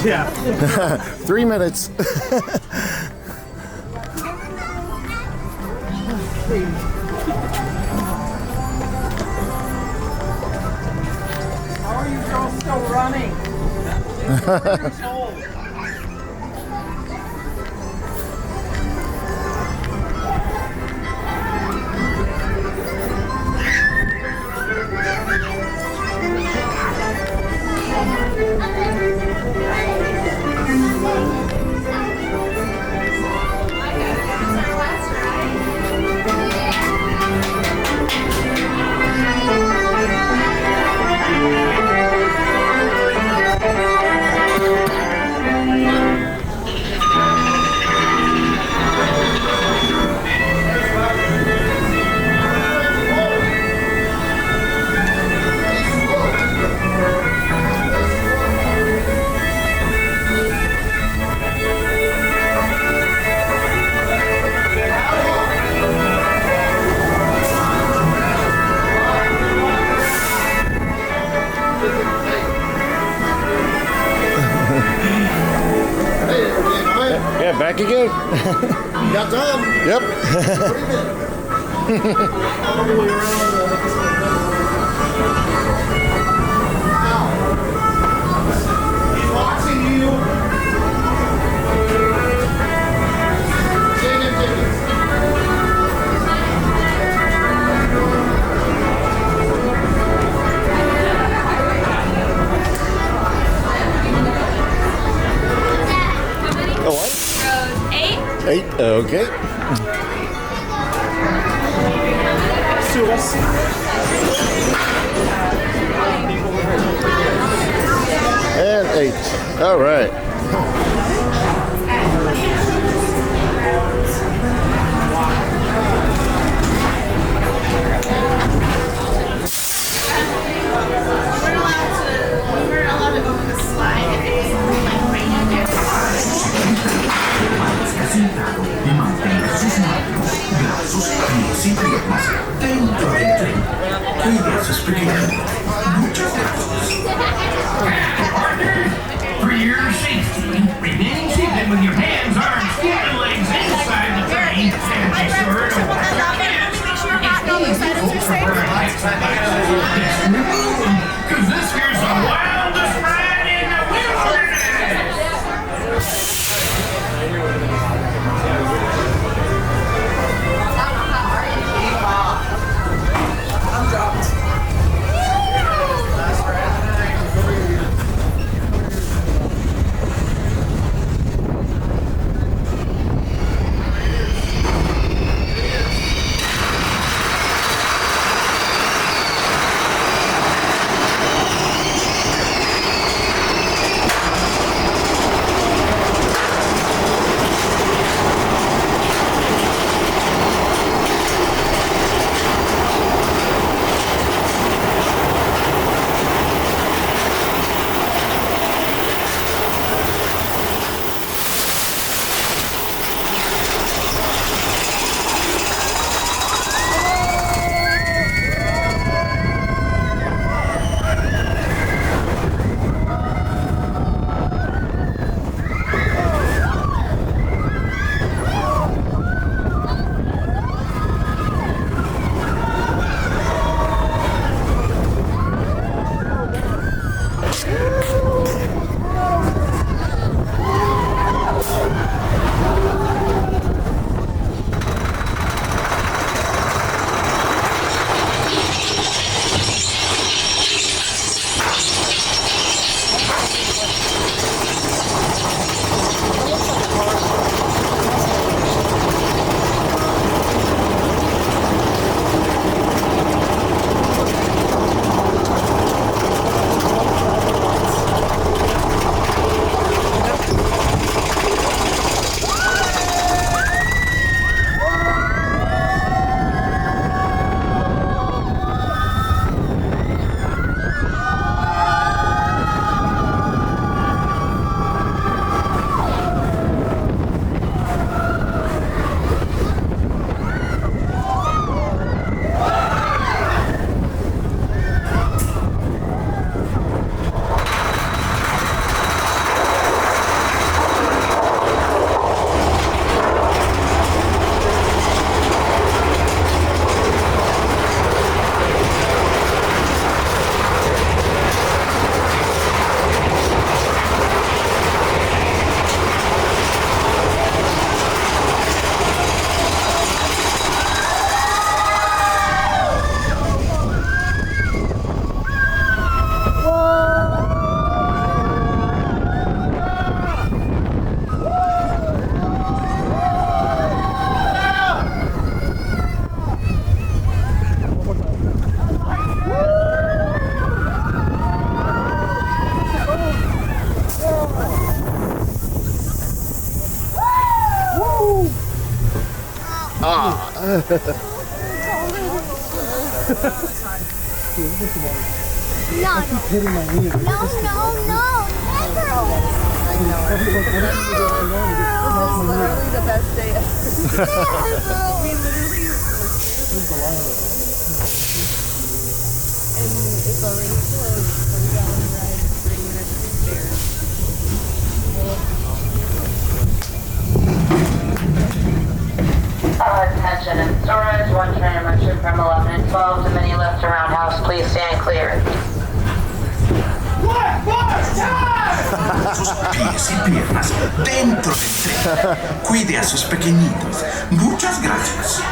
Yeah. 3 minutes. How are you girls still running? Yeah, back again. You got time? Yep. All the way around. He's watching you. Take him, tickets. Oh, what? Rows 8. 8. Okay. And 8. All right. We're allowed to go on the slide if it's like raining there. Sentado y mantenga sus manos, brazos, pies y piernas dentro del tren. Cuide sus pequeños. Muchas gracias. For your safety, remain seated with your hands, arms, feet, and legs inside the train, and be sure to wash your hands. Make sure you're not on the side of your safe. Because this here's the wildest ride in the wilderness. No, never. Literally the best day ever. We literally and it's already closed, so we got on the ride 3 minutes there. Attention in storage, one train emerging from 11 and 12 to mini lift around house, please stand clear. Sus pies y piernas dentro del tren. Cuide a sus pequeñitos. Muchas gracias.